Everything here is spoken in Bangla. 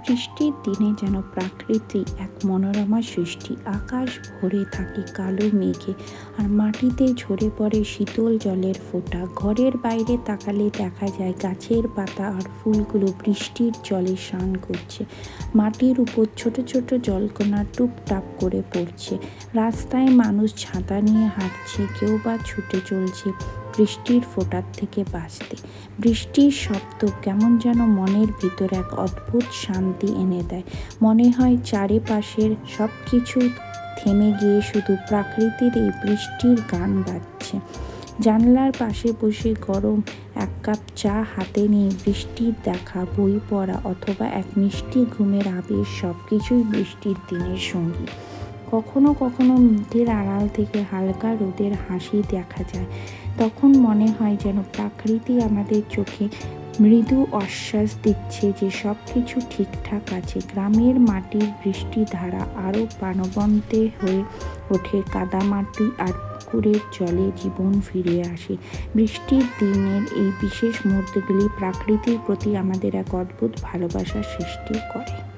বৃষ্টির দিনে যেন প্রকৃতি এক মনোরমা সৃষ্টি। আকাশ ভরে থাকে কালো মেঘে, আর মাটিতে ঝরে পড়ে শীতল জলের ফোঁটা। ঘরের বাইরে তাকালে দেখা যায় গাছের পাতা আর ফুলগুলো বৃষ্টির জলে স্নান করছে। মাটির উপর ছোট ছোট জলকণা টুপটাপ করে পড়ছে। রাস্তায় মানুষ ছাতা নিয়ে হাঁটছে, কেউ বা ছুটে চলছে বৃষ্টির ফোঁটার থেকে বাঁচতে। বৃষ্টির শব্দ কেমন যেন মনের ভিতর এক অদ্ভুত শান্তি এনে দেয়। মনে হয় চারিপাশের সব কিছু থেমে গিয়ে শুধু প্রকৃতির এই বৃষ্টির গান গাচ্ছে। জানলার পাশে বসে গরম এক কাপ চা হাতে নিয়ে বৃষ্টির দেখা, বই পড়া অথবা এক মিষ্টি ঘুমের আবেশ সব কিছুই বৃষ্টির দিনের সঙ্গী। কখনো কখনো মেঘের আড়াল থেকে হালকা রোদের হাসি দেখা যায়। তখন মনে হয় যেন প্রকৃতি আমাদের চোখে মৃদু আশ্বাস দিচ্ছে যে সব কিছু ঠিকঠাক আছে। গ্রামের মাটির বৃষ্টি ধারা আরও প্রাণবন্ত হয়ে ওঠে, কাদামাটি আর পুকুরের জলে জীবন ফিরে আসে। বৃষ্টির দিনের এই বিশেষ মুহূর্তগুলি প্রকৃতির প্রতি আমাদের এক অদ্ভুত ভালোবাসা সৃষ্টি করে।